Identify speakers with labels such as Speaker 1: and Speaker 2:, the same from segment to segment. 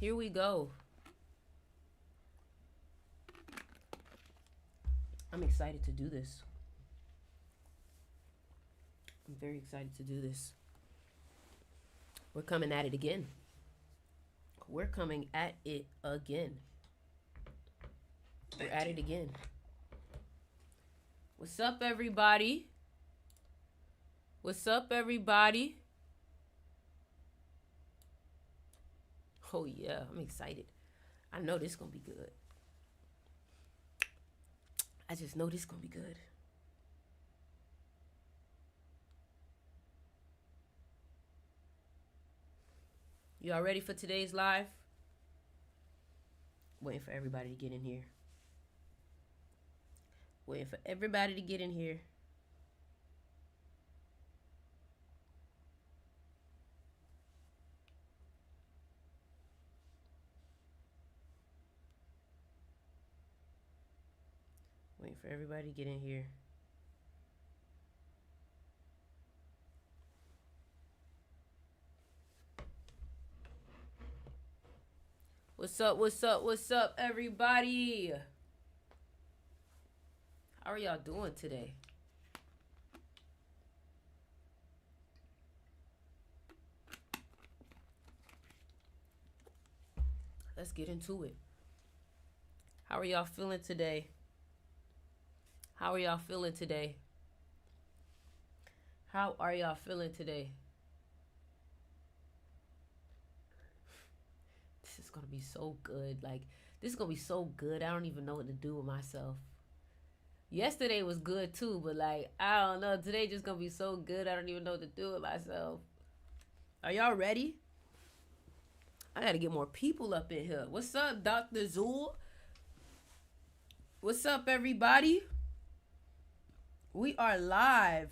Speaker 1: Here we go. I'm excited to do this. I'm very excited to do this. We're coming at it again. We're coming at it again. We're at it again. What's up, everybody? What's up, everybody? Oh, yeah, I'm excited. I know this is going to be good. I just know this is going to be good. Y'all ready for today's live? Waiting for everybody to get in here. Waiting for everybody to get in here. Waiting for everybody to get in here. What's up, what's up, what's up, everybody? How are y'all doing today? Let's get into it. How are y'all feeling today? How are y'all feeling today? How are y'all feeling today? This is gonna be so good. Like, this is gonna be so good. I don't even know what to do with myself. Yesterday was good too, but like, I don't know. Today just gonna be so good. I don't even know what to do with myself. Are y'all ready? I gotta get more people up in here. What's up, Dr. Zool? What's up, everybody? We are live.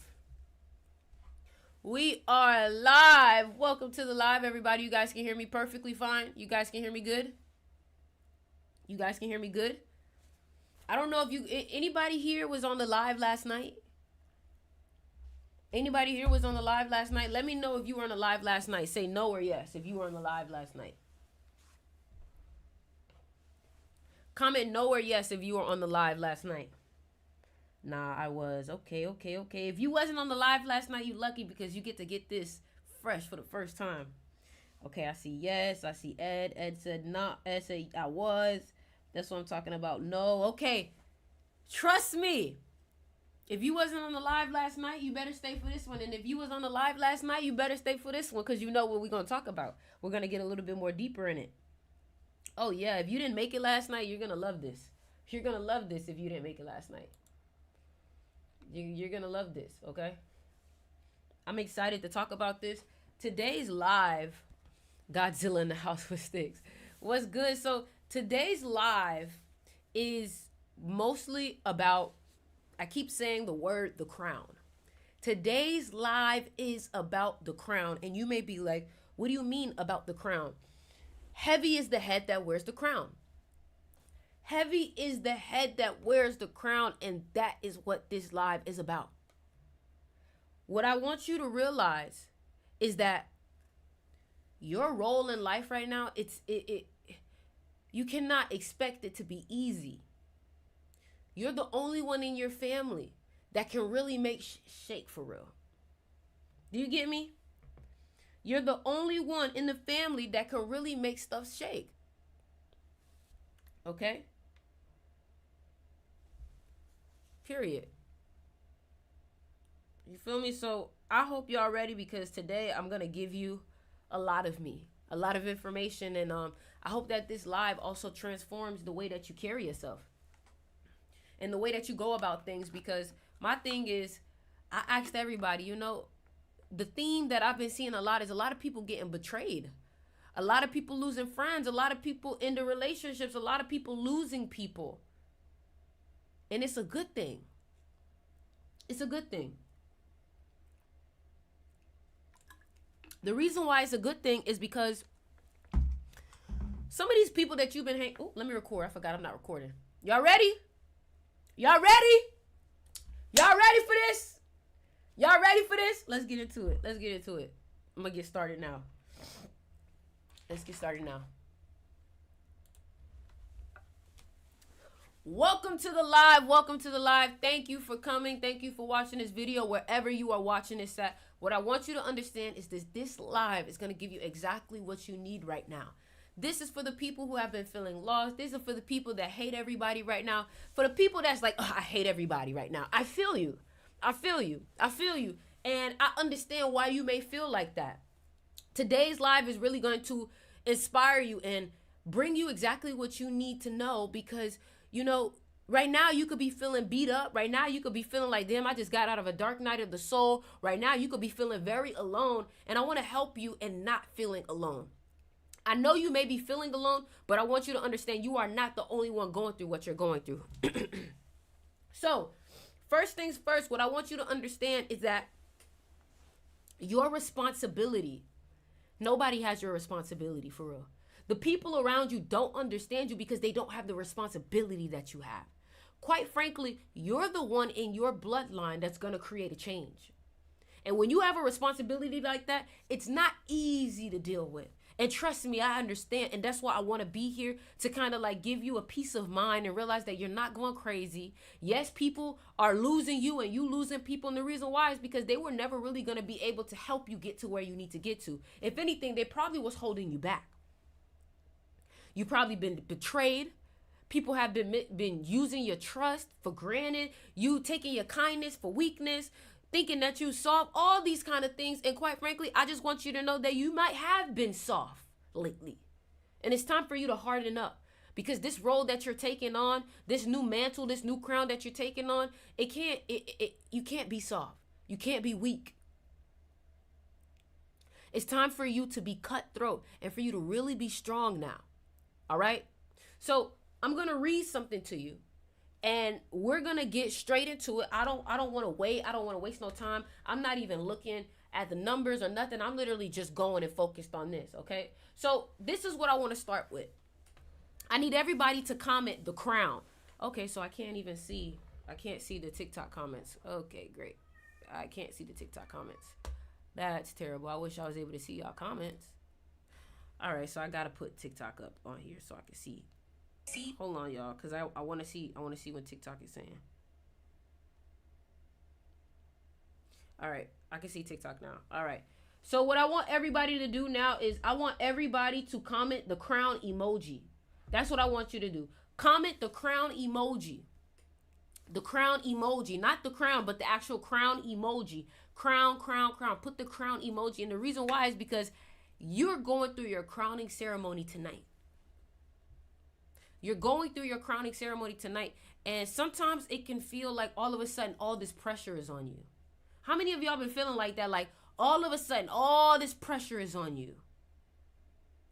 Speaker 1: We are live. Welcome to the live, everybody. You guys can hear me perfectly fine. You guys can hear me good? You guys can hear me good? I don't know if anybody here was on the live last night. Anybody here was on the live last night? Let me know if you were on the live last night. Say no or yes if you were on the live last night. Comment no or yes if you were on the live last night. Nah, I was. Okay. If you wasn't on the live last night, you lucky because you get to get this fresh for the first time. Okay, I see yes. I see Ed. Ed said not. Ed said I was. That's what I'm talking about. No. Okay. Trust me. If you wasn't on the live last night, you better stay for this one. And if you was on the live last night, you better stay for this one because you know what we're going to talk about. We're going to get a little bit more deeper in it. Oh, yeah. If you didn't make it last night, you're going to love this. You're going to love this if you didn't make it last night. You're going to love this, okay? I'm excited to talk about this. Today's live, Godzilla in the House with Sticks. What's good? So today's live is mostly about, I keep saying the word, the crown. Today's live is about the crown. And you may be like, what do you mean about the crown? Heavy is the head that wears the crown. Heavy is the head that wears the crown, and that is what this live is about. What I want you to realize is that your role in life right now, you cannot expect it to be easy. You're the only one in your family that can really make shake for real. Do you get me? You're the only one in the family that can really make stuff shake. Okay? Period. You feel me? So I hope y'all ready because today I'm going to give you a lot of me, a lot of information. And I hope that this live also transforms the way that you carry yourself and the way that you go about things. Because my thing is, I asked everybody, you know, the theme that I've been seeing a lot is a lot of people getting betrayed. A lot of people losing friends. A lot of people in the relationships. A lot of people losing people. And it's a good thing. It's a good thing. The reason why it's a good thing is because some of these people that you've been hanging... Oh, let me record. I forgot I'm not recording. Y'all ready? Y'all ready? Y'all ready for this? Y'all ready for this? Let's get into it. Let's get into it. I'm going to get started now. Let's get started now. Welcome to the live. Welcome to the live. Thank you for coming. Thank you for watching this video wherever you are watching this at. What I want you to understand is this live is going to give you exactly what you need right now. This is for the people who have been feeling lost. This is for the people that hate everybody right now. For the people that's like, oh, I hate everybody right now. I feel you. I feel you. I feel you. And I understand why you may feel like that. Today's live is really going to inspire you and bring you exactly what you need to know, because, you know, right now you could be feeling beat up. Right now you could be feeling like, damn, I just got out of a dark night of the soul. Right now you could be feeling very alone. And I want to help you in not feeling alone. I know you may be feeling alone, but I want you to understand you are not the only one going through what you're going through. So, first things first, what I want you to understand is that your responsibility, nobody has your responsibility for real. The people around you don't understand you because they don't have the responsibility that you have. Quite frankly, you're the one in your bloodline that's going to create a change. And when you have a responsibility like that, it's not easy to deal with. And trust me, I understand. And that's why I want to be here to kind of like give you a peace of mind and realize that you're not going crazy. Yes, people are losing you and you losing people. And the reason why is because they were never really going to be able to help you get to where you need to get to. If anything, they probably was holding you back. You probably been betrayed. People have been using your trust for granted. You taking your kindness for weakness, thinking that you soft, all these kind of things. And quite frankly, I just want you to know that you might have been soft lately. And it's time for you to harden up, because this role that you're taking on, this new mantle, this new crown that you're taking on, you can't be soft. You can't be weak. It's time for you to be cutthroat and for you to really be strong now. All right? So I'm going to read something to you. And we're going to get straight into it. I don't want to wait. I don't want to waste no time. I'm not even looking at the numbers or nothing. I'm literally just going and focused on this, okay? So this is what I want to start with. I need everybody to comment the crown. Okay, so I can't see the TikTok comments. Okay, great. I can't see the TikTok comments. That's terrible. I wish I was able to see y'all comments. All right, so I got to put TikTok up on here so I can see. Hold on, y'all, because I want to see what TikTok is saying. All right, I can see TikTok now. All right. So what I want everybody to do now is I want everybody to comment the crown emoji. That's what I want you to do. Comment the crown emoji. The crown emoji, not the crown, but the actual crown emoji. Crown, crown, crown. Put the crown emoji. And the reason why is because you're going through your crowning ceremony tonight. You're going through your crowning ceremony tonight. And sometimes it can feel like all of a sudden all this pressure is on you. How many of y'all been feeling like that? Like all of a sudden all this pressure is on you.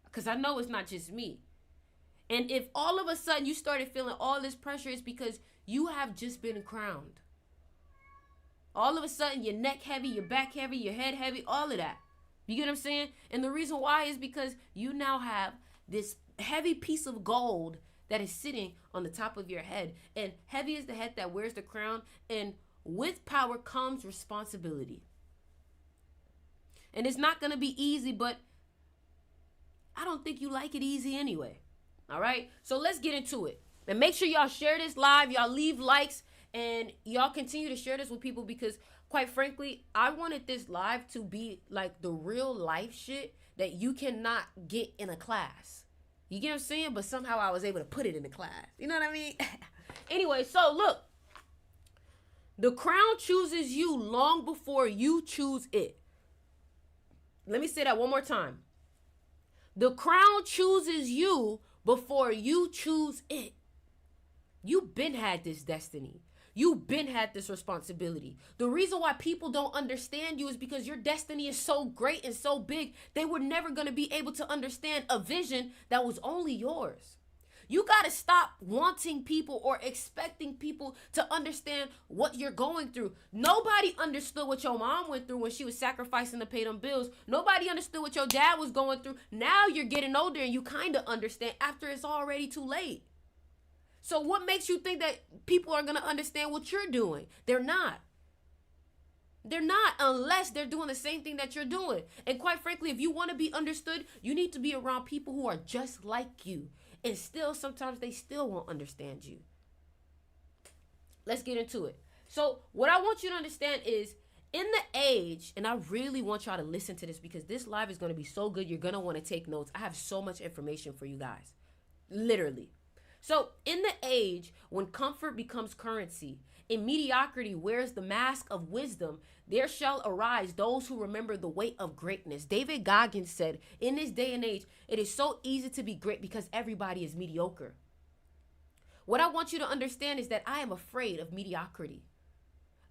Speaker 1: Because I know it's not just me. And if all of a sudden you started feeling all this pressure, it's because you have just been crowned. All of a sudden your neck heavy, your back heavy, your head heavy, all of that. You get what I'm saying? And the reason why is because you now have this heavy piece of gold that is sitting on the top of your head. And heavy is the head that wears the crown. And with power comes responsibility. And it's not going to be easy, but I don't think you like it easy anyway. All right? So let's get into it. And make sure y'all share this live. Y'all leave likes. And y'all continue to share this with people, because quite frankly, I wanted this live to be like the real life shit that you cannot get in a class. You get what I'm saying? But somehow I was able to put it in the class. You know what I mean? Anyway, so look. The crown chooses you long before you choose it. Let me say that one more time. The crown chooses you before you choose it. You've been had this destiny. You've been had this responsibility. The reason why people don't understand you is because your destiny is so great and so big, they were never going to be able to understand a vision that was only yours. You got to stop wanting people or expecting people to understand what you're going through. Nobody understood what your mom went through when she was sacrificing to pay them bills. Nobody understood what your dad was going through. Now you're getting older and you kind of understand after it's already too late. So what makes you think that people are going to understand what you're doing? They're not. They're not, unless they're doing the same thing that you're doing. And quite frankly, if you want to be understood, you need to be around people who are just like you. And still, sometimes they still won't understand you. let's get into it. So what I want you to understand is in the age, and I really want y'all to listen to this because this live is going to be so good. You're going to want to take notes. I have so much information for you guys. Literally. So in the age when comfort becomes currency and mediocrity wears the mask of wisdom, there shall arise those who remember the weight of greatness. David Goggins said, in this day and age, it is so easy to be great because everybody is mediocre. What I want you to understand is that I am afraid of mediocrity.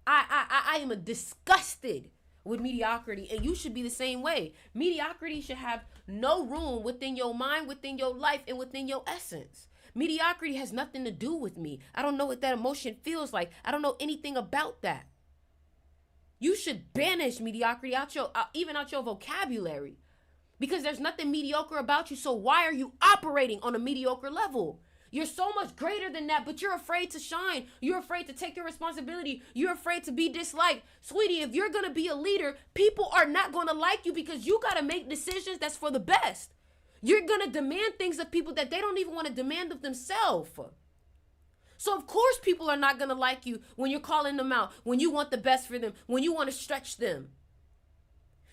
Speaker 1: I am disgusted with mediocrity, and you should be the same way. Mediocrity should have no room within your mind, within your life, and within your essence. Mediocrity has nothing to do with me. I don't know what that emotion feels like. I don't know anything about that. You should banish mediocrity even out your vocabulary, because there's nothing mediocre about you. So why are you operating on a mediocre level? You're so much greater than that, but you're afraid to shine. You're afraid to take your responsibility. You're afraid to be disliked. Sweetie, if you're going to be a leader, people are not going to like you because you got to make decisions that's for the best. You're going to demand things of people that they don't even want to demand of themselves. So of course people are not going to like you when you're calling them out, when you want the best for them, when you want to stretch them.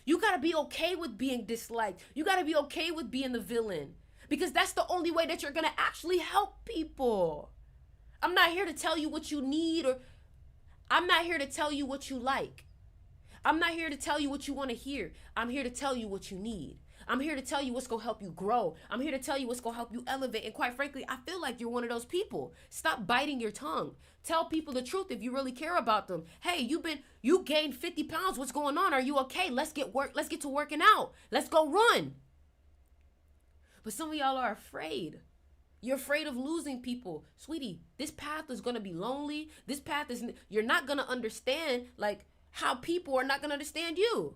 Speaker 1: You got to be okay with being disliked. You got to be okay with being the villain. Because that's the only way that you're going to actually help people. I'm not here to tell you what you need, or I'm not here to tell you what you like. I'm not here to tell you what you want to hear. I'm here to tell you what you need. I'm here to tell you what's going to help you grow. I'm here to tell you what's going to help you elevate. And quite frankly, I feel like you're one of those people. Stop biting your tongue. Tell people the truth if you really care about them. Hey, you gained 50 pounds. What's going on? Are you okay? Let's get to working out. Let's go run. But some of y'all are afraid. You're afraid of losing people. Sweetie, this path is going to be lonely. This path you're not going to understand like how people are not going to understand you.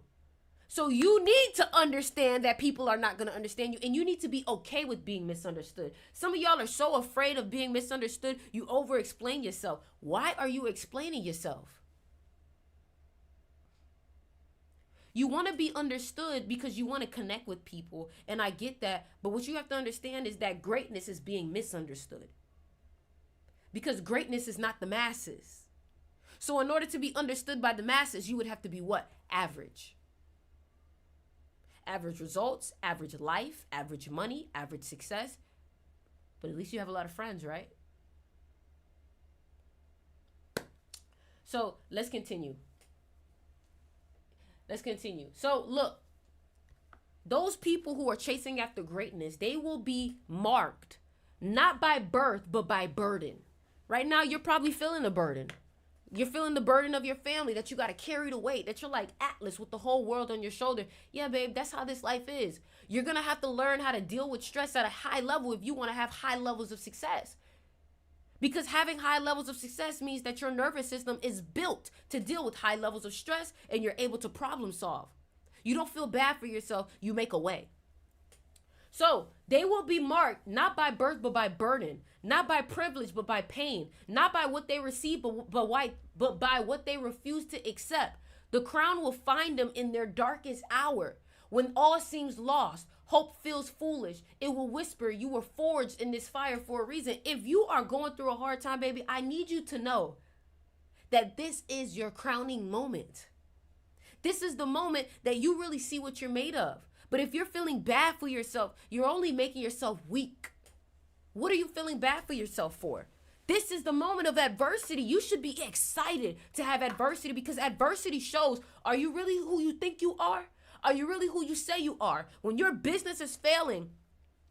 Speaker 1: So you need to understand that people are not going to understand you, and you need to be okay with being misunderstood. Some of y'all are so afraid of being misunderstood, you over-explain yourself. Why are you explaining yourself? You want to be understood because you want to connect with people, and I get that. But what you have to understand is that greatness is being misunderstood. Because greatness is not the masses. So in order to be understood by the masses, you would have to be what? Average. Average results, average life, average money, average success. But at least you have a lot of friends, right? So let's continue. So look, those people who are chasing after greatness, they will be marked not by birth, but by burden. Right now, you're probably feeling a burden. You're feeling the burden of your family, that you got to carry the weight, that you're like Atlas with the whole world on your shoulder. Yeah, babe, that's how this life is. You're going to have to learn how to deal with stress at a high level if you want to have high levels of success. Because having high levels of success means that your nervous system is built to deal with high levels of stress, and you're able to problem solve. You don't feel bad for yourself. You make a way. So they will be marked not by birth, but by burden, not by privilege, but by pain, not by what they receive, but by what they refuse to accept. The crown will find them in their darkest hour. When all seems lost, hope feels foolish. It will whisper, you were forged in this fire for a reason. If you are going through a hard time, baby, I need you to know that this is your crowning moment. This is the moment that you really see what you're made of. But if you're feeling bad for yourself, you're only making yourself weak. What are you feeling bad for yourself for? This is the moment of adversity. You should be excited to have adversity, because adversity shows, are you really who you think you are? Are you really who you say you are? When your business is failing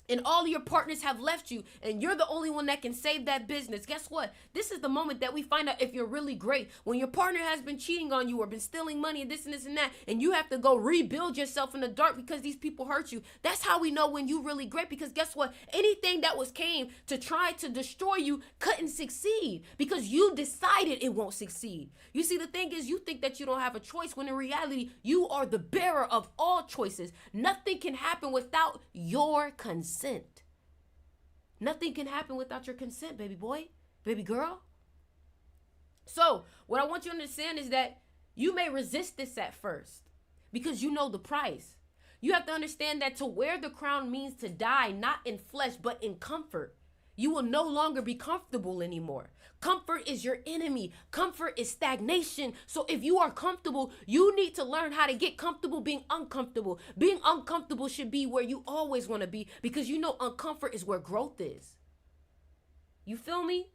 Speaker 1: and all your partners have left you and you're the only one that can save that business, guess what? This is the moment that we find out if you're really great. When your partner has been cheating on you or been stealing money and this and that, and you have to go rebuild yourself in the dark because these people hurt you. That's how we know when you're really great, because guess what? Anything that came to try to destroy you couldn't succeed because you decided it won't succeed. You see, the thing is, you think that you don't have a choice when in reality, you are the bearer of all choices. Nothing can happen without your consent. Nothing can happen without your consent, baby boy, baby girl. So what I want you to understand is that you may resist this at first because you know the price. You have to understand that to wear the crown means to die, not in flesh, but in comfort. You will no longer be comfortable anymore. Comfort is your enemy. Comfort is stagnation. So if you are comfortable, you need to learn how to get comfortable being uncomfortable. Being uncomfortable should be where you always want to be, because you know uncomfort is where growth is. You feel me?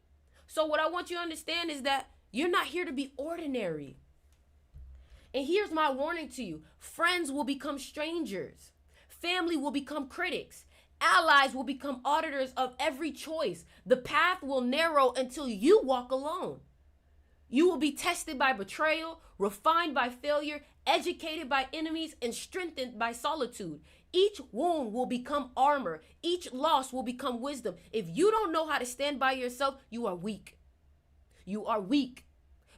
Speaker 1: So what I want you to understand is that you're not here to be ordinary. And here's my warning to you. Friends will become strangers. Family will become critics. Allies will become auditors of every choice. The path will narrow until you walk alone. You will be tested by betrayal, refined by failure, educated by enemies, and strengthened by solitude. Each wound will become armor. Each loss will become wisdom. If you don't know how to stand by yourself, you are weak. You are weak.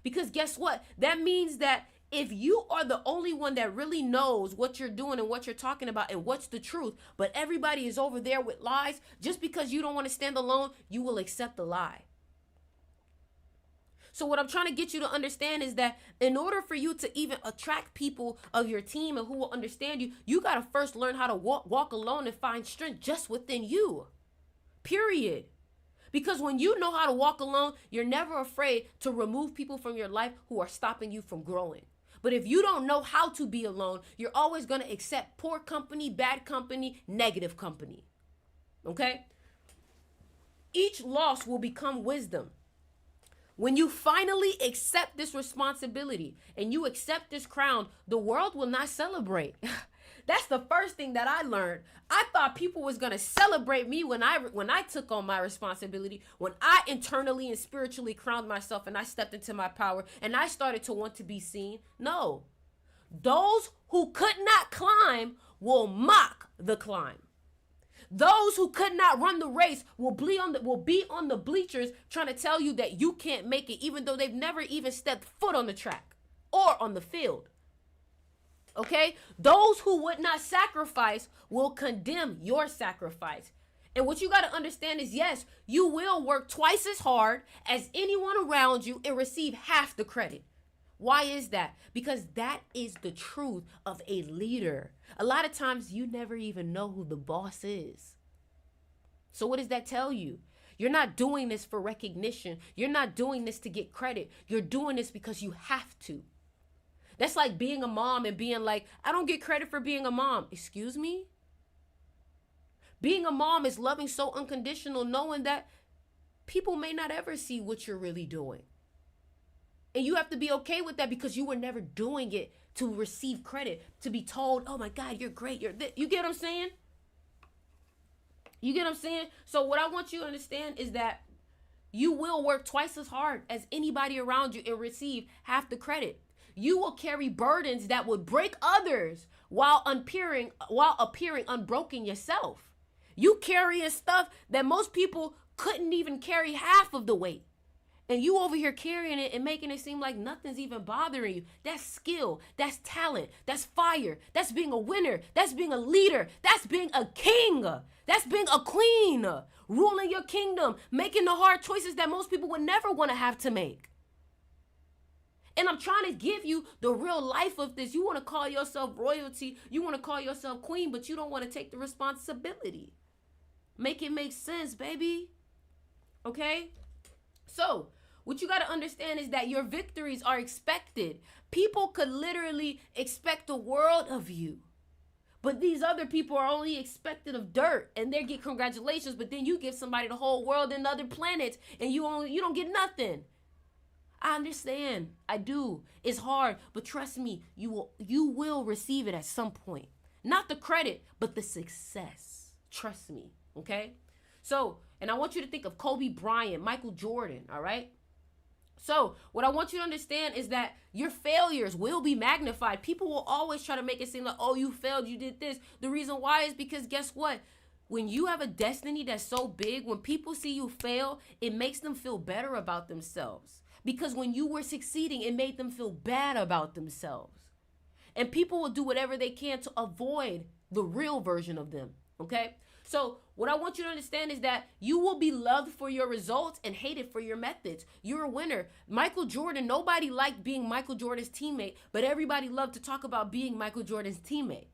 Speaker 1: Because guess what? That means that if you are the only one that really knows what you're doing and what you're talking about and what's the truth, but everybody is over there with lies, just because you don't want to stand alone, you will accept the lie. So what I'm trying to get you to understand is that in order for you to even attract people of your team and who will understand you, you got to first learn how to walk alone and find strength just within you. Period. Because when you know how to walk alone, you're never afraid to remove people from your life who are stopping you from growing. But if you don't know how to be alone, you're always going to accept poor company, bad company, negative company. Okay? Each loss will become wisdom. When you finally accept this responsibility and you accept this crown, the world will not celebrate. That's the first thing that I learned. I thought people was going to celebrate me when I took on my responsibility, when I internally and spiritually crowned myself and I stepped into my power and I started to want to be seen. No. Those who could not climb will mock the climb. Those who could not run the race will be on the bleachers trying to tell you that you can't make it, even though they've never even stepped foot on the track or on the field. Okay? Those who would not sacrifice will condemn your sacrifice. And what you got to understand is, yes, you will work twice as hard as anyone around you and receive half the credit. Why is that? Because that is the truth of a leader. A lot of times you never even know who the boss is. So what does that tell you? You're not doing this for recognition. You're not doing this to get credit. You're doing this because you have to. That's like being a mom and being like, I don't get credit for being a mom. Excuse me? Being a mom is loving so unconditional, knowing that people may not ever see what you're really doing. And you have to be okay with that because you were never doing it to receive credit, to be told, oh my God, you're great. You're this. You get what I'm saying? You get what I'm saying? So what I want you to understand is that you will work twice as hard as anybody around you and receive half the credit. You will carry burdens that would break others while appearing unbroken yourself. You carrying stuff that most people couldn't even carry half of the weight. And you over here carrying it and making it seem like nothing's even bothering you. That's skill. That's talent. That's fire. That's being a winner. That's being a leader. That's being a king. That's being a queen. Ruling your kingdom. Making the hard choices that most people would never want to have to make. And I'm trying to give you the real life of this. You want to call yourself royalty. You want to call yourself queen, but you don't want to take the responsibility. Make it make sense, baby. Okay? So, what you got to understand is that your victories are expected. People could literally expect the world of you. But these other people are only expected of dirt, and they get congratulations, but then you give somebody the whole world and other planets, and you don't get nothing. I understand. I do. It's hard, but trust me, you will receive it at some point. Not the credit, but the success. Trust me, okay? So, and I want you to think of Kobe Bryant, Michael Jordan, all right? So, what I want you to understand is that your failures will be magnified. People will always try to make it seem like, oh, you failed, you did this. The reason why is because guess what? When you have a destiny that's so big, when people see you fail, it makes them feel better about themselves. Because when you were succeeding, it made them feel bad about themselves. And people will do whatever they can to avoid the real version of them, okay? So what I want you to understand is that you will be loved for your results and hated for your methods. You're a winner. Michael Jordan, nobody liked being Michael Jordan's teammate, but everybody loved to talk about being Michael Jordan's teammate.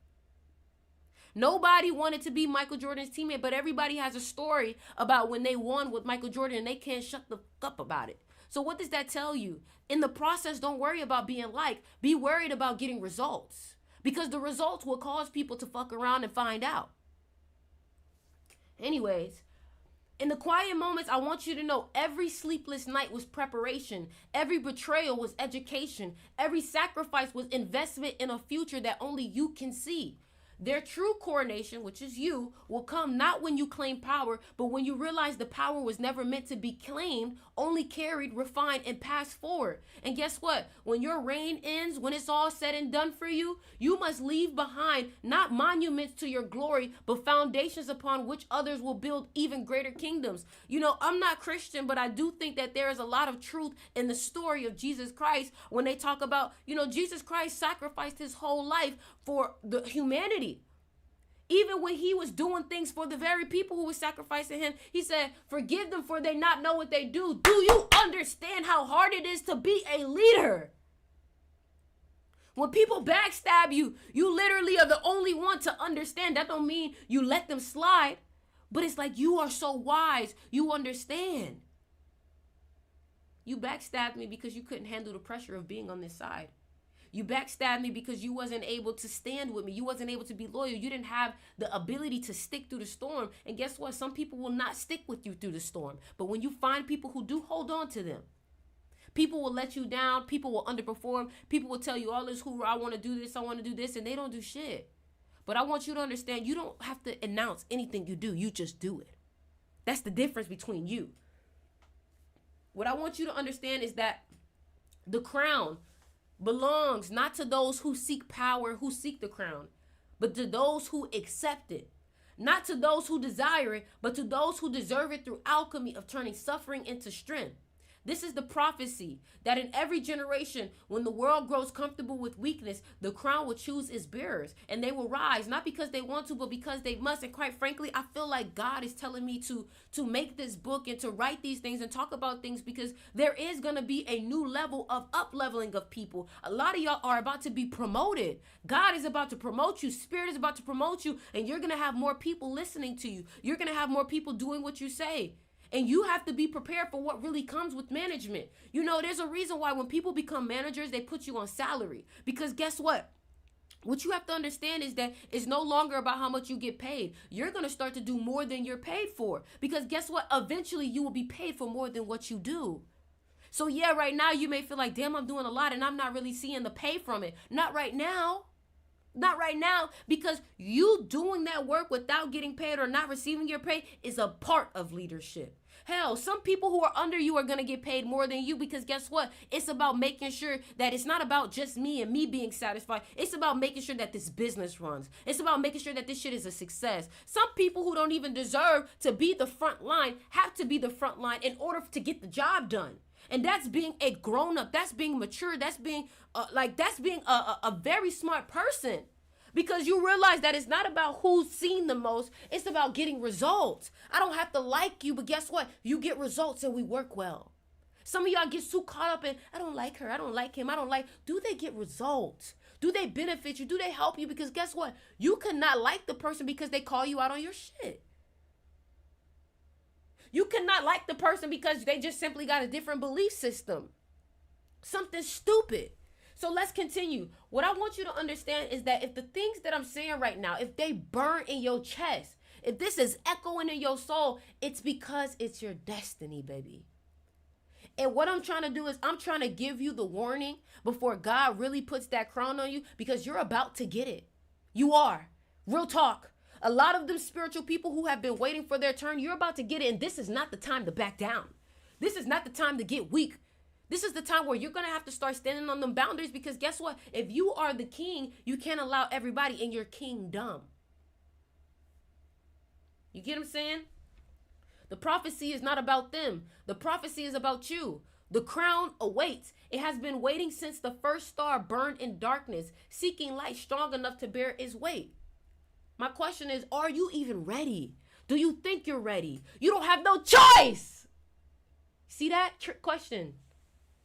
Speaker 1: Nobody wanted to be Michael Jordan's teammate, but everybody has a story about when they won with Michael Jordan and they can't shut the fuck up about it. So what does that tell you? In the process, don't worry about being liked. Be worried about getting results, because the results will cause people to fuck around and find out. Anyways, in the quiet moments, I want you to know every sleepless night was preparation. Every betrayal was education. Every sacrifice was investment in a future that only you can see. Their true coronation, which is you, will come not when you claim power, but when you realize the power was never meant to be claimed, only carried, refined, and passed forward. And guess what? When your reign ends, when it's all said and done for you, you must leave behind not monuments to your glory, but foundations upon which others will build even greater kingdoms. You know, I'm not Christian, but I do think that there is a lot of truth in the story of Jesus Christ when they talk about, you know, Jesus Christ sacrificed his whole life for the humanity. Even when he was doing things for the very people who were sacrificing him, he said, forgive them for they not know what they do. Do you understand how hard it is to be a leader? When people backstab you, you literally are the only one to understand. That don't mean you let them slide, but it's like you are so wise, you understand. You backstabbed me because you couldn't handle the pressure of being on this side. You backstabbed me because you wasn't able to stand with me. You wasn't able to be loyal. You didn't have the ability to stick through the storm. And guess what? Some people will not stick with you through the storm. But when you find people who do, hold on to them. People will let you down. People will underperform. People will tell you all this hoorah, I want to do this, I want to do this, and they don't do shit. But I want you to understand, you don't have to announce anything you do. You just do it. That's the difference between you. What I want you to understand is that the crown belongs not to those who seek power, who seek the crown, but to those who accept it. Not to those who desire it, but to those who deserve it through alchemy of turning suffering into strength. This is the prophecy that in every generation, when the world grows comfortable with weakness, the crown will choose its bearers and they will rise, not because they want to, but because they must. And quite frankly, I feel like God is telling me to make this book and to write these things and talk about things, because there is going to be a new level of up-leveling of people. A lot of y'all are about to be promoted. God is about to promote you. Spirit is about to promote you, and you're going to have more people listening to you. You're going to have more people doing what you say. And you have to be prepared for what really comes with management. You know, there's a reason why when people become managers, they put you on salary. Because guess what? What you have to understand is that it's no longer about how much you get paid. You're going to start to do more than you're paid for. Because guess what? Eventually, you will be paid for more than what you do. So yeah, right now you may feel like, damn, I'm doing a lot and I'm not really seeing the pay from it. Not right now. Not right now, because you doing that work without getting paid or not receiving your pay is a part of leadership. Hell, some people who are under you are going to get paid more than you, because guess what? It's about making sure that it's not about just me and me being satisfied. It's about making sure that this business runs. It's about making sure that this shit is a success. Some people who don't even deserve to be the front line have to be the front line in order to get the job done. And that's being a grown up. That's being mature. That's being a very smart person. Because you realize that it's not about who's seen the most. It's about getting results. I don't have to like you, but guess what? You get results and we work well. Some of y'all get so caught up in, I don't like her, I don't like him, I don't like. Do they get results? Do they benefit you? Do they help you? Because guess what? You could not like the person because they call you out on your shit. You cannot like the person because they just simply got a different belief system. Something stupid. So let's continue. What I want you to understand is that if the things that I'm saying right now, if they burn in your chest, if this is echoing in your soul, it's because it's your destiny, baby. And what I'm trying to do is I'm trying to give you the warning before God really puts that crown on you, because you're about to get it. You are. Real talk. A lot of them spiritual people who have been waiting for their turn, you're about to get it. And this is not the time to back down. This is not the time to get weak. This is the time where you're going to have to start standing on them boundaries, because guess what? If you are the king, you can't allow everybody in your kingdom. You get what I'm saying? The prophecy is not about them. The prophecy is about you. The crown awaits. It has been waiting since the first star burned in darkness, seeking light strong enough to bear its weight. My question is, are you even ready? Do you think you're ready? You don't have no choice. See that? Trick question.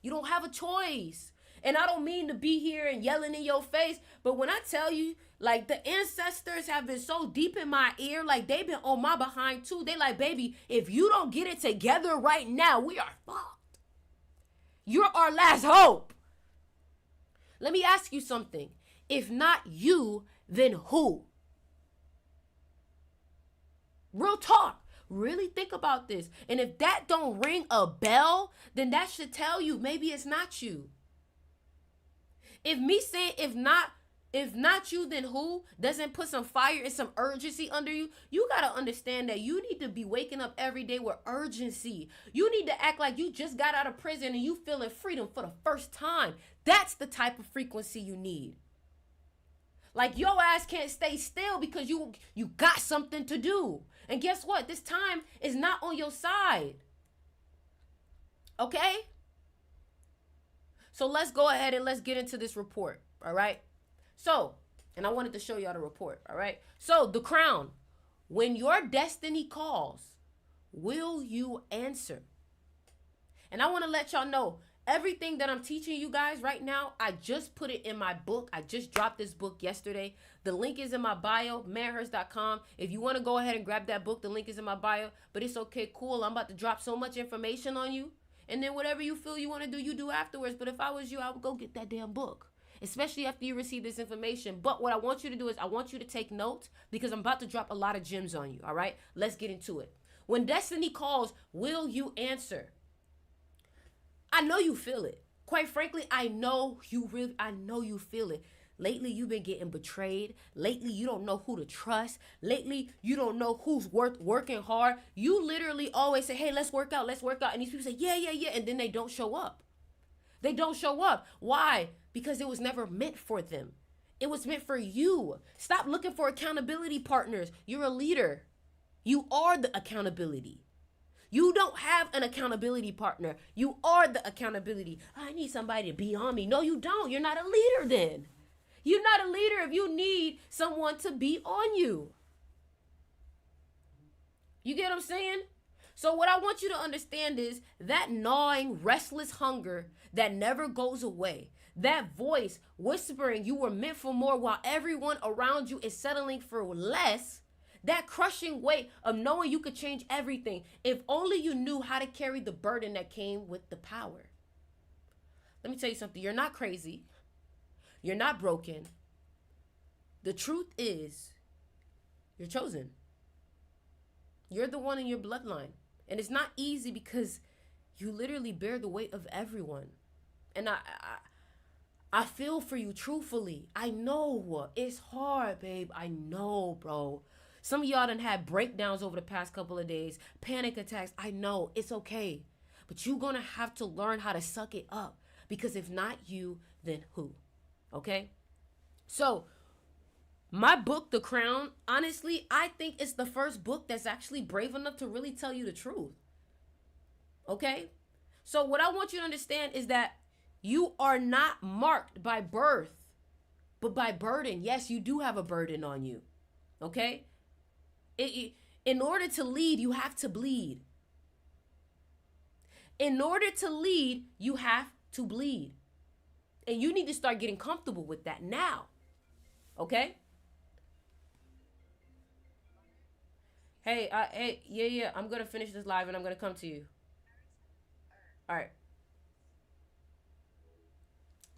Speaker 1: You don't have a choice. And I don't mean to be here and yelling in your face, but when I tell you, Like the ancestors have been so deep in my ear, like they've been on my behind too. They like, baby, if you don't get it together right now, we are fucked. You're our last hope. Let me ask you something. If not you, then who? Real talk. Really think about this. And if that don't ring a bell, then that should tell you maybe it's not you. If me saying if not you, then who doesn't put some fire and some urgency under you, you got to understand that you need to be waking up every day with urgency. You need to act like you just got out of prison and you feeling freedom for the first time. That's the type of frequency you need. Like your ass can't stay still because you got something to do. And guess what? This time is not on your side. Okay? So let's go ahead and let's get into this report. All right? So, and I wanted to show y'all the report. All right? So, The Crown. When your destiny calls, will you answer? And I want to let y'all know, everything that I'm teaching you guys right now, I just put it in my book. I just dropped this book yesterday. The link is in my bio, manhurst.com. If you want to go ahead and grab that book, the link is in my bio. But it's okay, cool. I'm about to drop so much information on you. And then whatever you feel you want to do, you do afterwards. But if I was you, I would go get that damn book, especially after you receive this information. But what I want you to do is I want you to take notes because I'm about to drop a lot of gems on you, all right? Let's get into it. When destiny calls, will you answer? I know you feel it. Quite frankly, I know you feel it. Lately, you've been getting betrayed. Lately, you don't know who to trust. Lately, you don't know who's worth working hard. You literally always say, hey, let's work out. And these people say, yeah. And then they don't show up. They don't show up. Why? Because it was never meant for them. It was meant for you. Stop looking for accountability partners. You're a leader. You are the accountability. You don't have an accountability partner. You are the accountability. I need somebody to be on me. No, you don't. You're not a leader then. You're not a leader if you need someone to be on you. You get what I'm saying? So what I want you to understand is that gnawing, restless hunger that never goes away. That voice whispering you were meant for more while everyone around you is settling for less. That crushing weight of knowing you could change everything. If only you knew how to carry the burden that came with the power. Let me tell you something. You're not crazy. You're not broken. The truth is, you're chosen. You're the one in your bloodline. And it's not easy because you literally bear the weight of everyone. And I feel for you, truthfully. I know it's hard, babe. I know, bro. Some of y'all done had breakdowns over the past couple of days, panic attacks. I know, it's okay. But you're going to have to learn how to suck it up. Because if not you, then who? Okay? So, my book, The Crown, honestly, I think it's the first book that's actually brave enough to really tell you the truth. Okay? So, what I want you to understand is that you are not marked by birth, but by burden. Yes, you do have a burden on you. Okay? In order to lead, you have to bleed. In order to lead, you have to bleed. And you need to start getting comfortable with that now. Okay? Hey, yeah, I'm going to finish this live and I'm going to come to you. All right.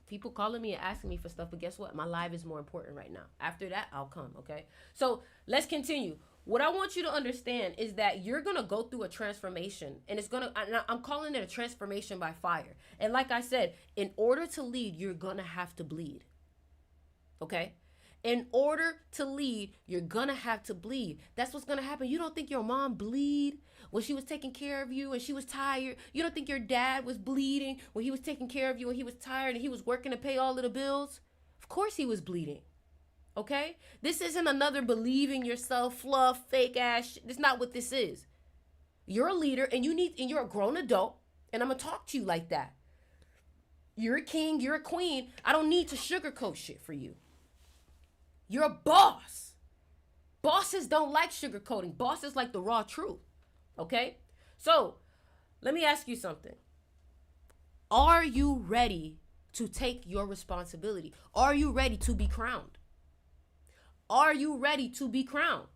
Speaker 1: People calling me and asking me for stuff, but guess what? My live is more important right now. After that, I'll come, okay? So let's continue. What I want you to understand is that you're going to go through a transformation, and I'm calling it a transformation by fire. And like I said, in order to lead, you're going to have to bleed. Okay? In order to lead, you're going to have to bleed. That's what's going to happen. You don't think your mom bleed when she was taking care of you and she was tired? You don't think your dad was bleeding when he was taking care of you and he was tired and he was working to pay all of the bills? Of course he was bleeding. Okay? This isn't another believe in yourself, fluff, fake ass shit. That's not what this is. You're a leader and you're a grown adult, and I'm going to talk to you like that. You're a king, you're a queen. I don't need to sugarcoat shit for you. You're a boss. Bosses don't like sugarcoating. Bosses like the raw truth. Okay? So, let me ask you something. Are you ready to take your responsibility? Are you ready to be crowned? Are you ready to be crowned?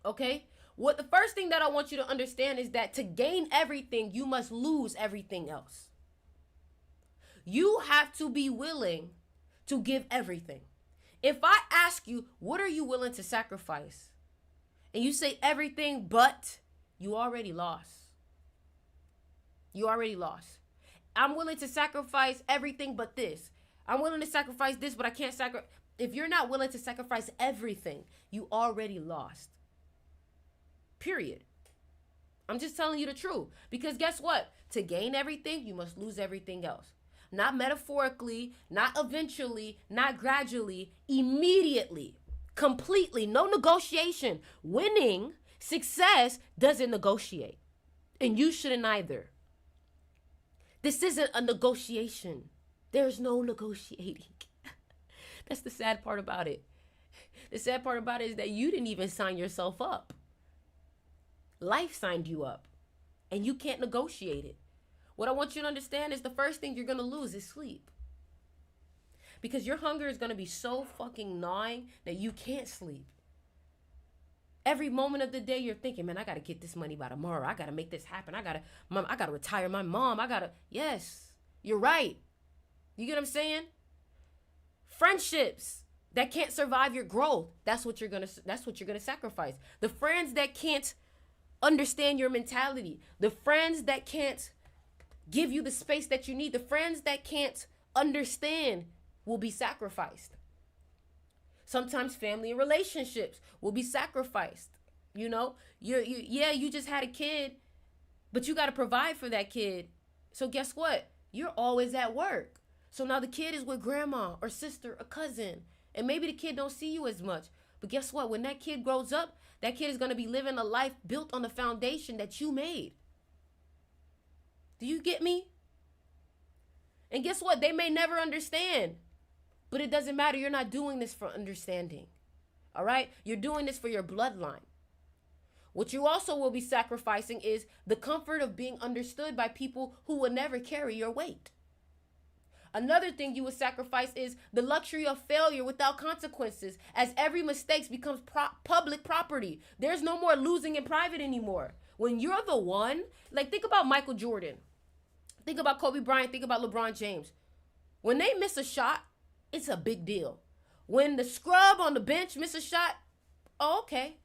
Speaker 1: Okay? What the first thing that I want you to understand is that to gain everything, you must lose everything else. You have to be willing to give everything. If I ask you, what are you willing to sacrifice? And you say everything but, you already lost. You already lost. I'm willing to sacrifice everything but this. I'm willing to sacrifice this, but I can't sacrifice. If you're not willing to sacrifice everything, you already lost. Period. I'm just telling you the truth. Because guess what? To gain everything, you must lose everything else. Not metaphorically, not eventually, not gradually, immediately, completely, no negotiation. Winning, success doesn't negotiate. And you shouldn't either. This isn't a negotiation. There's no negotiating. That's the sad part about it. The sad part about it is that you didn't even sign yourself up. Life signed you up, and you can't negotiate it. What I want you to understand is the first thing you're going to lose is sleep. Because your hunger is going to be so fucking gnawing that you can't sleep. Every moment of the day you're thinking, man, I got to get this money by tomorrow. I got to make this happen. I got to retire my mom. Yes, you're right. You get what I'm saying? Friendships that can't survive your growth. That's what you're going to sacrifice. The friends that can't understand your mentality. The friends that can't give you the space that you need. The friends that can't understand will be sacrificed. Sometimes family and relationships will be sacrificed. You know, you just had a kid, but you got to provide for that kid. So guess what? You're always at work. So now the kid is with grandma or sister or cousin, and maybe the kid don't see you as much. But guess what? When that kid grows up, that kid is going to be living a life built on the foundation that you made. Do you get me? And guess what? They may never understand. But it doesn't matter. You're not doing this for understanding. All right? You're doing this for your bloodline. What you also will be sacrificing is the comfort of being understood by people who will never carry your weight. Another thing you will sacrifice is the luxury of failure without consequences, as every mistake becomes public property. There's no more losing in private anymore. When you're the one, like think about Michael Jordan. Think about Kobe Bryant. Think about LeBron James. When they miss a shot, it's a big deal. When the scrub on the bench miss a shot, oh, okay.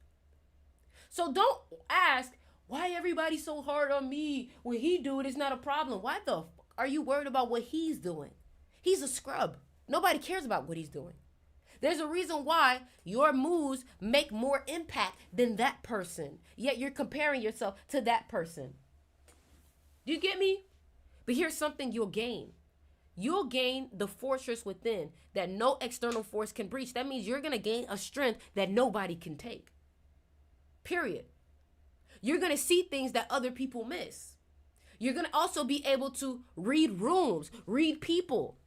Speaker 1: So don't ask, why everybody so hard on me? When he do it, it's not a problem. Why the fuck are you worried about what he's doing? He's a scrub. Nobody cares about what he's doing. There's a reason why your moves make more impact than that person. Yet you're comparing yourself to that person. Do you get me? But here's something you'll gain. You'll gain the fortress within that no external force can breach. That means you're going to gain a strength that nobody can take. Period. You're going to see things that other people miss. You're going to also be able to read rooms, read people.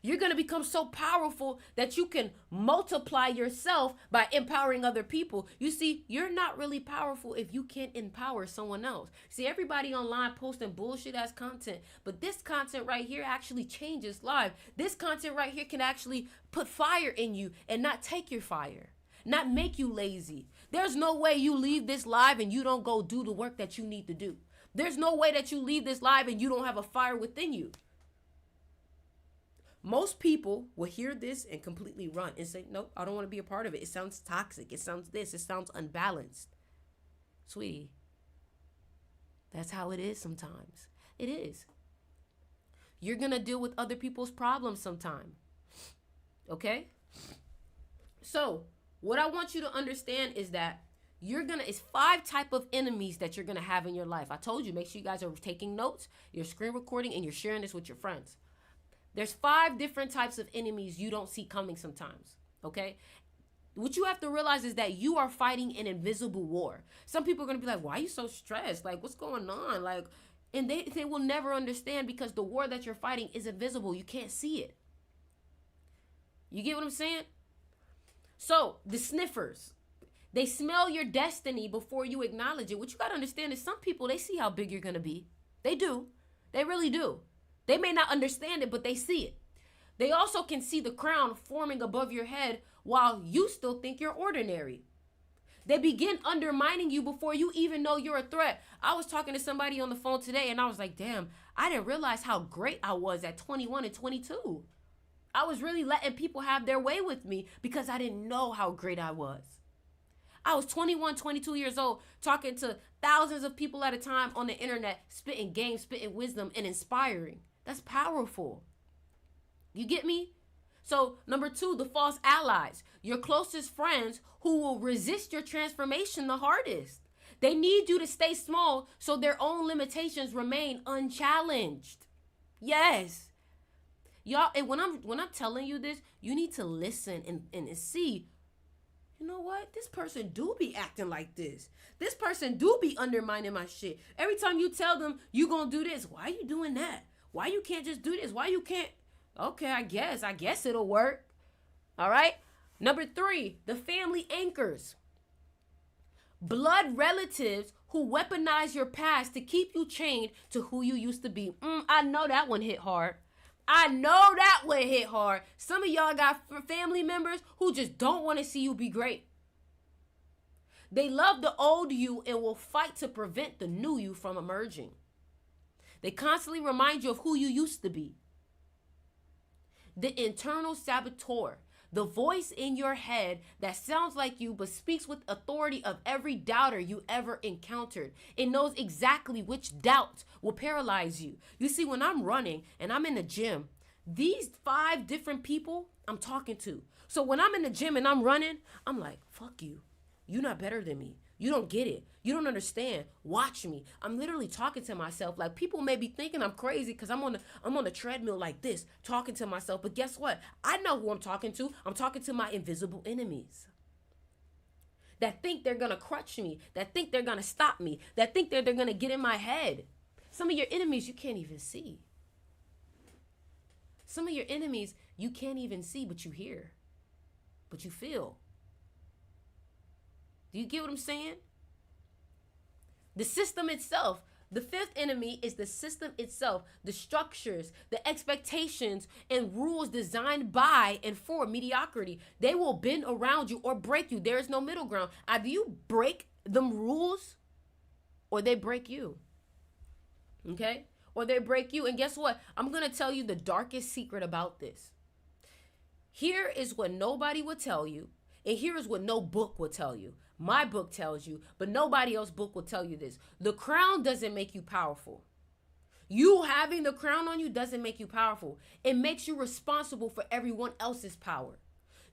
Speaker 1: You're going to become so powerful that you can multiply yourself by empowering other people. You see, you're not really powerful if you can't empower someone else. See, everybody online posting bullshit ass content, but this content right here actually changes lives. This content right here can actually put fire in you and not take your fire, not make you lazy. There's no way you leave this live and you don't go do the work that you need to do. There's no way that you leave this live and you don't have a fire within you. Most people will hear this and completely run and say, nope, I don't want to be a part of it. It sounds toxic. It sounds this. It sounds unbalanced. Sweetie, that's how it is sometimes. It is. You're going to deal with other people's problems sometime. Okay? So, what I want you to understand is that it's 5 type of enemies that you're going to have in your life. I told you, make sure you guys are taking notes, you're screen recording, and you're sharing this with your friends. There's 5 different types of enemies you don't see coming sometimes, okay? What you have to realize is that you are fighting an invisible war. Some people are going to be like, why are you so stressed? Like, what's going on? Like, and they will never understand because the war that you're fighting is invisible. You can't see it. You get what I'm saying? So, the sniffers, they smell your destiny before you acknowledge it. What you got to understand is some people, they see how big you're going to be. They do. They really do. They may not understand it, but they see it. They also can see the crown forming above your head while you still think you're ordinary. They begin undermining you before you even know you're a threat. I was talking to somebody on the phone today and I was like, damn, I didn't realize how great I was at 21 and 22. I was really letting people have their way with me because I didn't know how great I was. I was 21, 22 years old, talking to thousands of people at a time on the internet, spitting game, spitting wisdom, and inspiring. That's powerful. You get me? So, number 2, the false allies, your closest friends who will resist your transformation the hardest. They need you to stay small so their own limitations remain unchallenged. Yes. Y'all, and when I'm telling you this, you need to listen and see, you know what? This person do be acting like this. This person do be undermining my shit. Every time you tell them you gonna do this, why you doing that? Why you can't just do this? Why you can't? Okay, I guess it'll work. All right. Number 3, the family anchors. Blood relatives who weaponize your past to keep you chained to who you used to be. I know that one hit hard. Some of y'all got family members who just don't want to see you be great. They love the old you and will fight to prevent the new you from emerging. They constantly remind you of who you used to be. The internal saboteur, the voice in your head that sounds like you but speaks with authority of every doubter you ever encountered. It knows exactly which doubts will paralyze you. You see, when I'm running and I'm in the gym, these 5 different people I'm talking to. So when I'm in the gym and I'm running, I'm like, fuck you. You're not better than me. You don't get it. You don't understand. Watch me. I'm literally talking to myself. Like, people may be thinking I'm crazy because I'm on the treadmill like this, talking to myself. But guess what? I know who I'm talking to. I'm talking to my invisible enemies that think they're going to crutch me, that think they're going to stop me, that think they're going to get in my head. Some of your enemies you can't even see. Some of your enemies you can't even see, but you hear, but you feel. Do you get what I'm saying? The system itself. The 5th enemy is the system itself, the structures, the expectations, and rules designed by and for mediocrity. They will bend around you or break you. There is no middle ground. Either you break them rules or they break you. Okay? Or they break you. And guess what? I'm going to tell you the darkest secret about this. Here is what nobody will tell you, and here is what no book will tell you. My book tells you, but nobody else's book will tell you this. The crown doesn't make you powerful. You having the crown on you doesn't make you powerful. It makes you responsible for everyone else's power.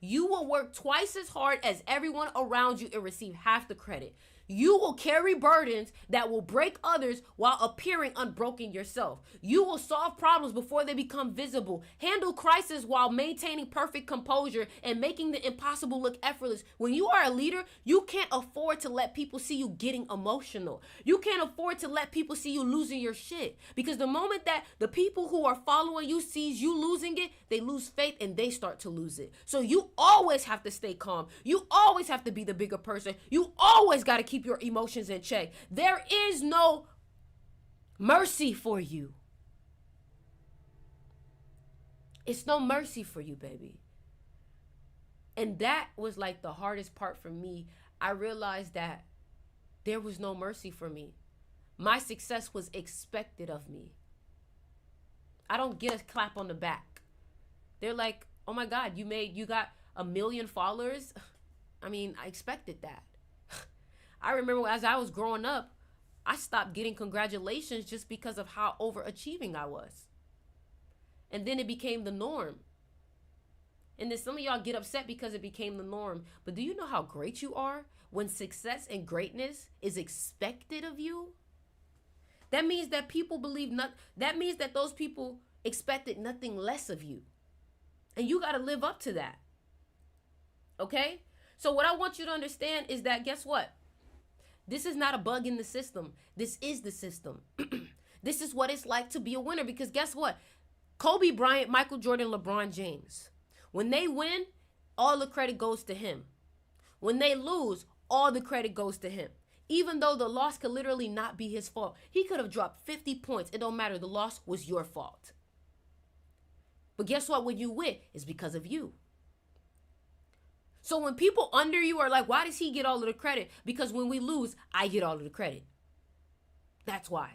Speaker 1: You will work twice as hard as everyone around you and receive half the credit. You will carry burdens that will break others while appearing unbroken yourself. You will solve problems before they become visible, handle crisis while maintaining perfect composure and making the impossible look effortless. When you are a leader, you can't afford to let people see you getting emotional. You can't afford to let people see you losing your shit, because the moment that the people who are following you sees you losing it, they lose faith and they start to lose it. So you always have to stay calm. You always have to be the bigger person. You always got to keep your emotions in check. There is no mercy for you. It's no mercy for you, baby. And that was like the hardest part for me. I realized that there was no mercy for me. My success was expected of me. I don't get a clap on the back. They're like, oh my God, you got 1 million followers. I mean, I expected that. I remember as I was growing up, I stopped getting congratulations just because of how overachieving I was. And then it became the norm. And then some of y'all get upset because it became the norm. But do you know how great you are when success and greatness is expected of you? That means that people that means that those people expected nothing less of you. And you got to live up to that. Okay? So what I want you to understand is that, guess what? This is not a bug in the system. This is the system. This is what it's like to be a winner, because guess what? Kobe Bryant, Michael Jordan, LeBron James. When they win, all the credit goes to him. When they lose, all the credit goes to him. Even though the loss could literally not be his fault. He could have dropped 50 points. It don't matter. The loss was your fault. But guess what? When you win, it's because of you. So when people under you are like, why does he get all of the credit? Because when we lose, I get all of the credit. That's why.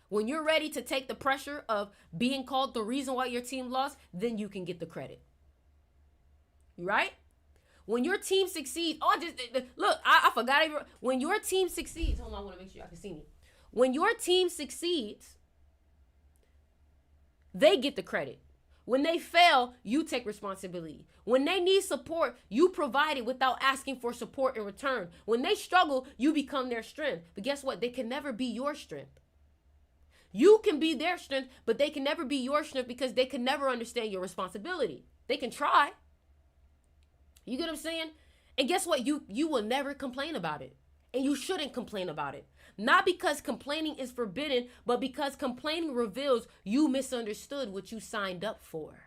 Speaker 1: When you're ready to take the pressure of being called the reason why your team lost, then you can get the credit. Right? When your team succeeds, I forgot. When your team succeeds, hold on, I want to make sure y'all can see me. When your team succeeds, they get the credit. When they fail, you take responsibility. When they need support, you provide it without asking for support in return. When they struggle, you become their strength. But guess what? They can never be your strength. You can be their strength, but they can never be your strength because they can never understand your responsibility. They can try. You get what I'm saying? And guess what? You will never complain about it. And you shouldn't complain about it. Not because complaining is forbidden, but because complaining reveals you misunderstood what you signed up for.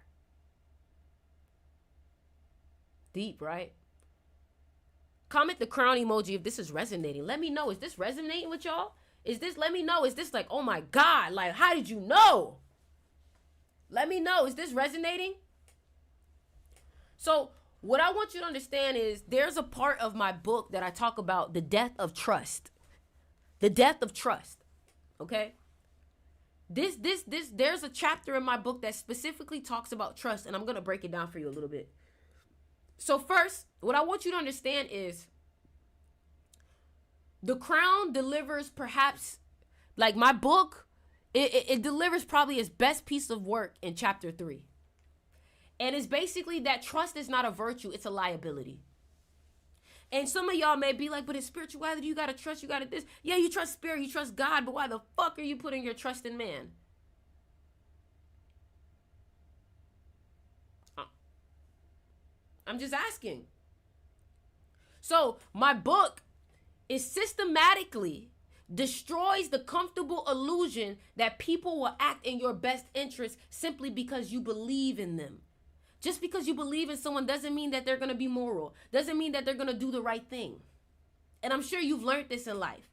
Speaker 1: Deep, right? Comment the crown emoji if this is resonating. Let me know. Is this resonating with y'all? Let me know. Is this like, oh my God, like, how did you know? Let me know. Is this resonating? So what I want you to understand is there's a part of my book that I talk about the death of trust. The death of trust. Okay? There's a chapter in my book that specifically talks about trust, and I'm going to break it down for you a little bit. So first, what I want you to understand is The Crown delivers perhaps, like my book, it delivers probably its best piece of work in chapter 3. And it's basically that trust is not a virtue, it's a liability. And some of y'all may be like, but in spirituality, you got to trust, you got to this. Yeah, you trust spirit, you trust God, but why the fuck are you putting your trust in man? I'm just asking. So my book is systematically destroys the comfortable illusion that people will act in your best interest simply because you believe in them. Just because you believe in someone doesn't mean that they're going to be moral. Doesn't mean that they're going to do the right thing. And I'm sure you've learned this in life.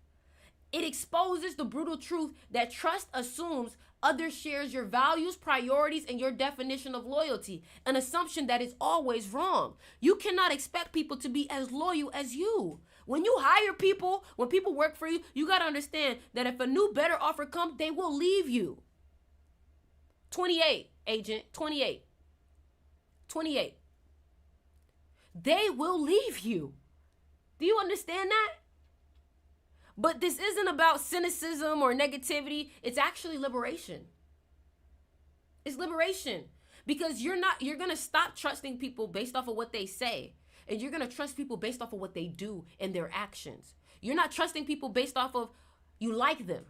Speaker 1: It exposes the brutal truth that trust assumes others shares your values, priorities, and your definition of loyalty. An assumption that is always wrong. You cannot expect people to be as loyal as you. When you hire people, when people work for you, you got to understand that if a new better offer comes, they will leave you. 28, agent, 28. 28. They will leave you. Do you understand that? But this isn't about cynicism or negativity. It's actually liberation. It's liberation. Because you're going to stop trusting people based off of what they say. And you're going to trust people based off of what they do and their actions. You're not trusting people based off of you like them.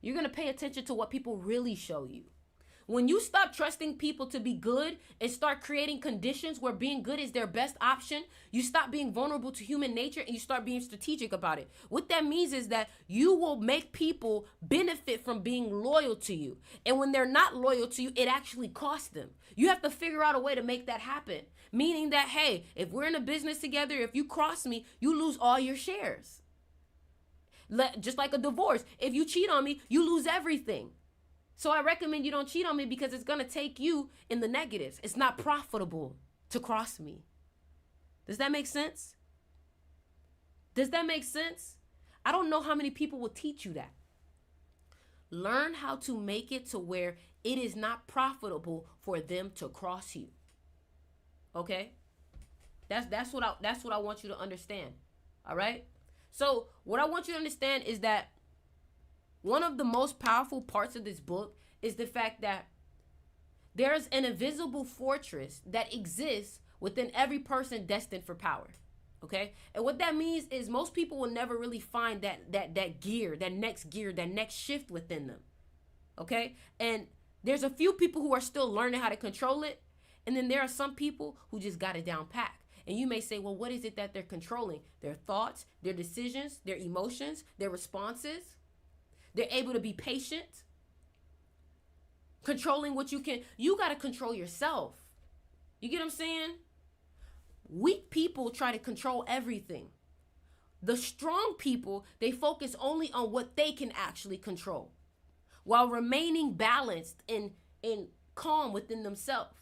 Speaker 1: You're going to pay attention to what people really show you. When you stop trusting people to be good and start creating conditions where being good is their best option, you stop being vulnerable to human nature and you start being strategic about it. What that means is that you will make people benefit from being loyal to you. And when they're not loyal to you, it actually costs them. You have to figure out a way to make that happen. Meaning that, hey, if we're in a business together, if you cross me, you lose all your shares. Just like a divorce. If you cheat on me, you lose everything. So I recommend you don't cheat on me because it's going to take you in the negatives. It's not profitable to cross me. Does that make sense? Does that make sense? I don't know how many people will teach you that. Learn how to make it to where it is not profitable for them to cross you. Okay? That's what I want you to understand. All right? So what I want you to understand is that one of the most powerful parts of this book is the fact that there's an invisible fortress that exists within every person destined for power. Okay? And what that means is most people will never really find that gear, that next shift within them. Okay? And there's a few people who are still learning how to control it. And then there are some people who just got it down pat. And you may say, well, what is it that they're controlling? Their thoughts, their decisions, their emotions, their responses. They're able to be patient. Controlling what you can. You got to control yourself. You get what I'm saying? Weak people try to control everything. The strong people, they focus only on what they can actually control while remaining balanced in calm within themselves.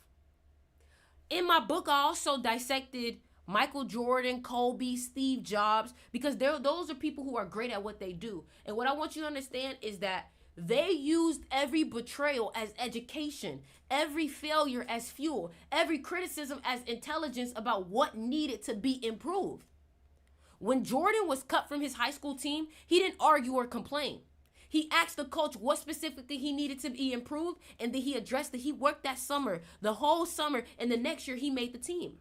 Speaker 1: In my book, I also dissected Michael Jordan, Kobe, Steve Jobs, because those are people who are great at what they do. And what I want you to understand is that they used every betrayal as education, every failure as fuel, every criticism as intelligence about what needed to be improved. When Jordan was cut from his high school team, he didn't argue or complain. He asked the coach what specifically he needed to be improved, and then he addressed it. He worked that summer, the whole summer, and the next year he made the team.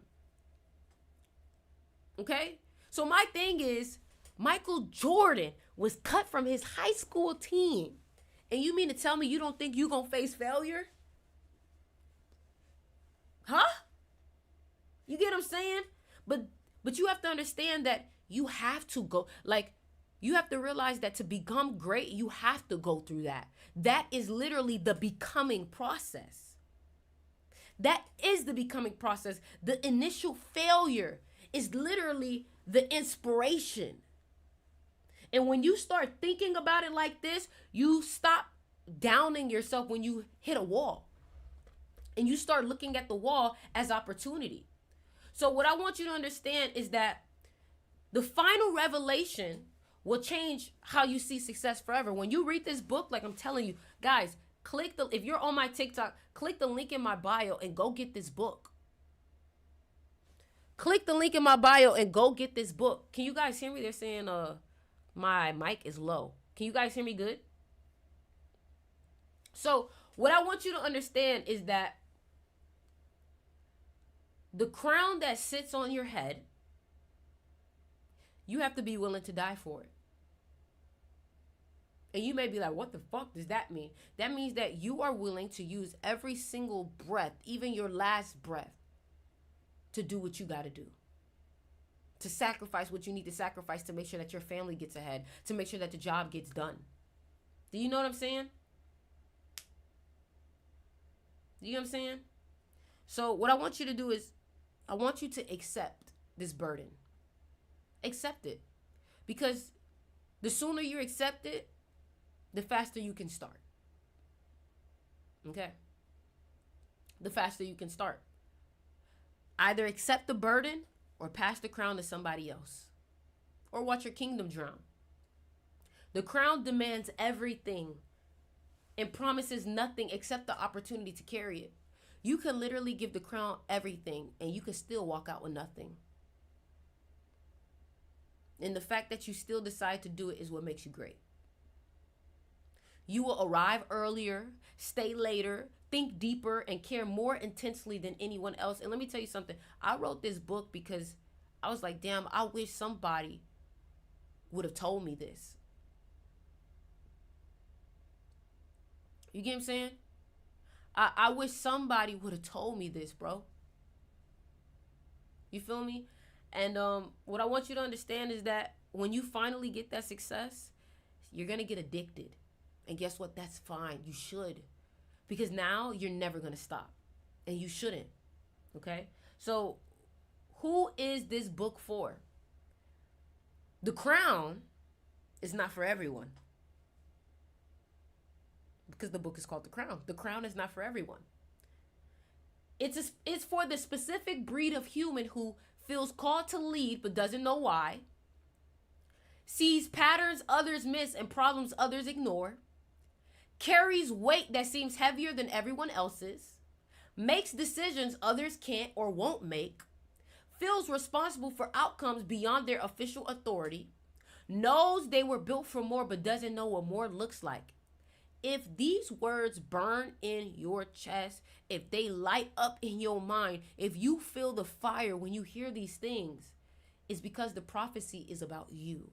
Speaker 1: Okay? So my thing is, Michael Jordan was cut from his high school team. And you mean to tell me you don't think you're going to face failure? Huh? You get what I'm saying? But you have to understand that you have to go, like, you have to realize that to become great, you have to go through that. That is literally the becoming process. That is the becoming process. The initial failure is literally the inspiration. And when you start thinking about it like this, you stop downing yourself when you hit a wall. And you start looking at the wall as opportunity. So what I want you to understand is that the final revelation will change how you see success forever. When you read this book, like I'm telling you, guys, if you're on my TikTok, click the link in my bio and go get this book. Click the link in my bio and go get this book. Can you guys hear me? They're saying my mic is low. Can you guys hear me good? So what I want you to understand is that the crown that sits on your head, you have to be willing to die for it. And you may be like, what the fuck does that mean? That means that you are willing to use every single breath, even your last breath, to do what you got to do. To sacrifice what you need to sacrifice to make sure that your family gets ahead, to make sure that the job gets done. Do you know what I'm saying? Do you know what I'm saying? So what I want you to do is, I want you to accept this burden. Accept it. Because the sooner you accept it, the faster you can start. Okay? The faster you can start. Either accept the burden or pass the crown to somebody else. Or watch your kingdom drown. The crown demands everything and promises nothing except the opportunity to carry it. You can literally give the crown everything and you can still walk out with nothing. And the fact that you still decide to do it is what makes you great. You will arrive earlier, stay later, think deeper, and care more intensely than anyone else. And let me tell you something. I wrote this book because I was like, damn, I wish somebody would have told me this. You get what I'm saying? I wish somebody would have told me this, bro. You feel me? And what I want you to understand is that when you finally get that success, you're going to get addicted. And guess what? That's fine. You should. Because now you're never going to stop. And you shouldn't. Okay? So who is this book for? The crown is not for everyone. Because the book is called The Crown. The crown is not for everyone. It's for the specific breed of human who feels called to lead but doesn't know why, sees patterns others miss and problems others ignore, carries weight that seems heavier than everyone else's, makes decisions others can't or won't make, feels responsible for outcomes beyond their official authority, knows they were built for more but doesn't know what more looks like. If these words burn in your chest, if they light up in your mind, if you feel the fire when you hear these things, it's because the prophecy is about you.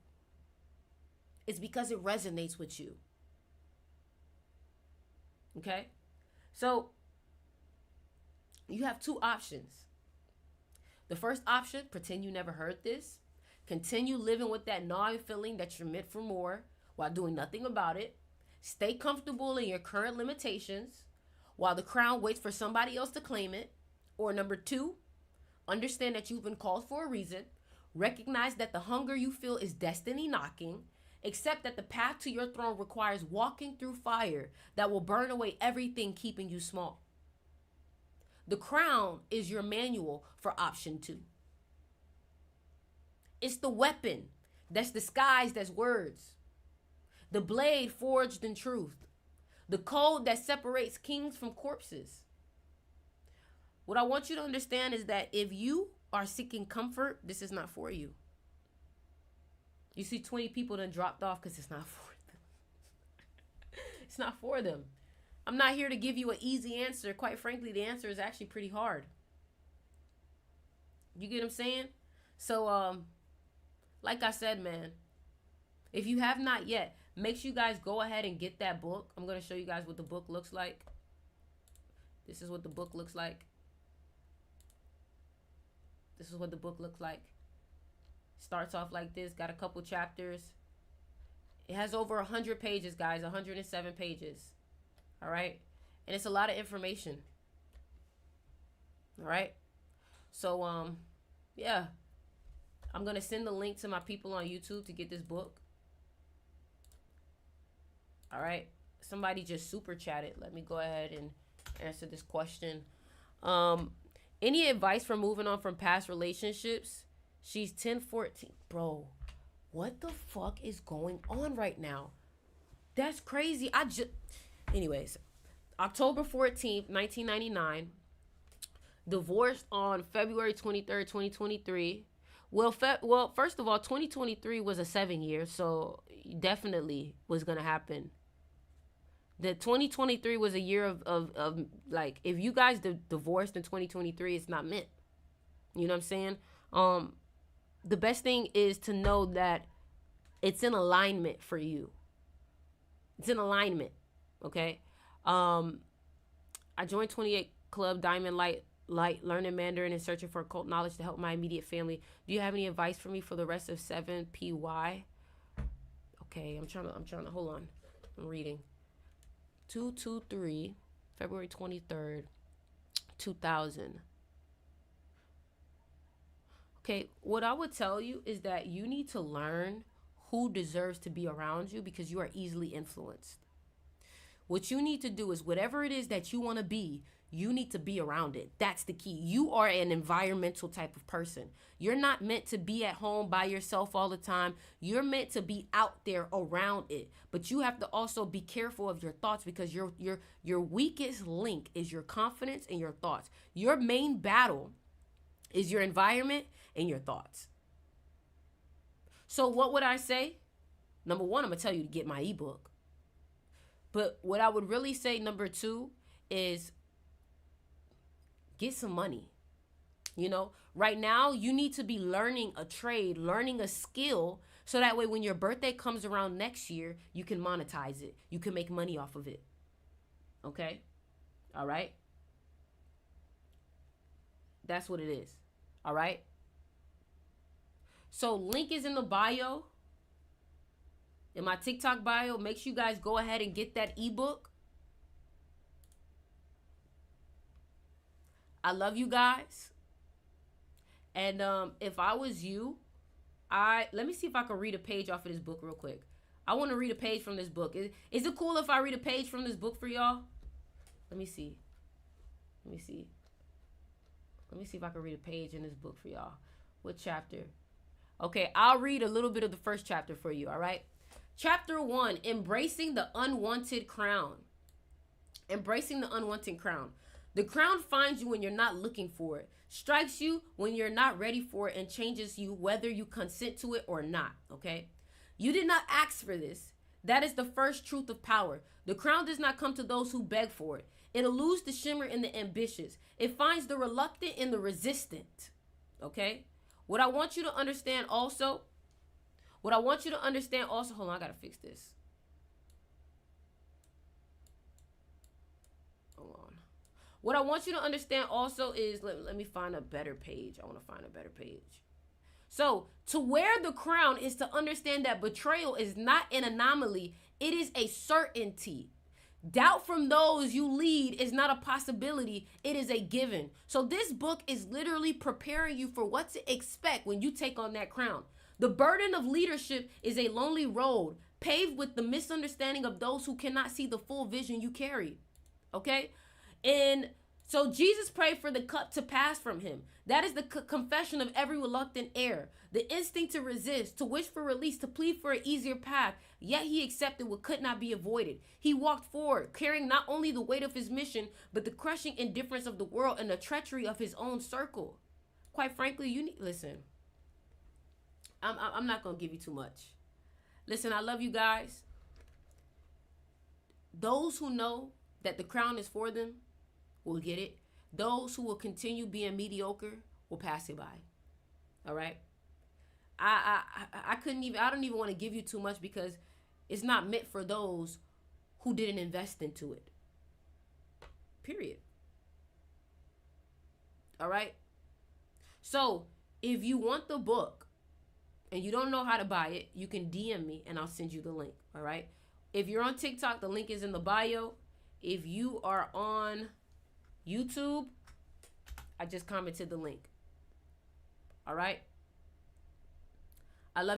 Speaker 1: It's because it resonates with you. Okay? So, you have two options. The first option, pretend you never heard this. Continue living with that gnawing feeling that you're meant for more while doing nothing about it. Stay comfortable in your current limitations while the crown waits for somebody else to claim it. Or number two, understand that you've been called for a reason. Recognize that the hunger you feel is destiny knocking. Accept that the path to your throne requires walking through fire that will burn away everything keeping you small. The crown is your manual for option 2. It's the weapon that's disguised as words. The blade forged in truth. The code that separates kings from corpses. What I want you to understand is that if you are seeking comfort, this is not for you. You see 20 people done dropped off because it's not for them. It's not for them. I'm not here to give you an easy answer. Quite frankly, the answer is actually pretty hard. You get what I'm saying? So, like I said, man, if you have not yet, make sure you guys go ahead and get that book. I'm going to show you guys what the book looks like. This is what the book looks like. This is what the book looks like. Starts off like this. Got a couple chapters. It has over 100 pages, guys. 107 pages. All right? And it's a lot of information. All right? So, yeah. I'm going to send the link to my people on YouTube to get this book. All right? Somebody just super chatted. Let me go ahead and answer this question. Any advice for moving on from past relationships? She's 10-14. Bro, what the fuck is going on right now? That's crazy. Anyways, October 14th, 1999. Divorced on February 23rd, 2023. Well, first of all, 2023 was a 7-year, so definitely was going to happen. The 2023 was a year of like, if you guys divorced in 2023, it's not meant. You know what I'm saying? The best thing is to know that it's in alignment for you. It's in alignment. Okay. I joined 28 Club Diamond Light, learning Mandarin and searching for occult knowledge to help my immediate family. Do you have any advice for me for the rest of 7PY? Okay, I'm trying to hold on. I'm reading. 223, February 23rd, 2000. Okay, what I would tell you is that you need to learn who deserves to be around you because you are easily influenced. What you need to do is whatever it is that you want to be, you need to be around it. That's the key. You are an environmental type of person. You're not meant to be at home by yourself all the time. You're meant to be out there around it. But you have to also be careful of your thoughts because your weakest link is your confidence and your thoughts. Your main battle is your environment and your thoughts. So what would I say? Number one, I'm going to tell you to get my ebook. But what I would really say, number two, is get some money. You know, right now you need to be learning a trade, learning a skill, so that way when your birthday comes around next year, you can monetize it. You can make money off of it. Okay? All right? That's what it is. All right? So link is in the bio. In my TikTok bio, make sure you guys go ahead and get that ebook. I love you guys. And if I was you, let me see if I can read a page off of this book real quick. I want to read a page from this book. Is it cool if I read a page from this book for y'all? Let me see. Let me see if I can read a page in this book for y'all. What chapter? Okay, I'll read a little bit of the first chapter for you, all right? Chapter 1, Embracing the Unwanted Crown. Embracing the unwanted crown. The crown finds you when you're not looking for it, strikes you when you're not ready for it, and changes you whether you consent to it or not, okay? You did not ask for this. That is the first truth of power. The crown does not come to those who beg for it. It eludes the shimmer in the ambitious. It finds the reluctant in the resistant, okay? What I want you to understand also, hold on, I gotta fix this. Hold on. What I want you to understand also is, let me find a better page. I want to find a better page. So, to wear the crown is to understand that betrayal is not an anomaly. It is a certainty. Doubt from those you lead is not a possibility. It is a given. So this book is literally preparing you for what to expect when you take on that crown. The burden of leadership is a lonely road paved with the misunderstanding of those who cannot see the full vision you carry. Okay? And So Jesus prayed for the cup to pass from him. That is the confession of every reluctant heir. The instinct to resist, to wish for release, to plead for an easier path. Yet he accepted what could not be avoided. He walked forward, carrying not only the weight of his mission, but the crushing indifference of the world and the treachery of his own circle. Quite frankly, you need, listen, I'm not going to give you too much. Listen, I love you guys. Those who know that the crown is for them will get it. Those who will continue being mediocre will pass it by. All right? I don't even want to give you too much because it's not meant for those who didn't invest into it. Period. All right? So, if you want the book and you don't know how to buy it, you can DM me and I'll send you the link. All right? If you're on TikTok, the link is in the bio. If you are on YouTube, I just commented the link. All right?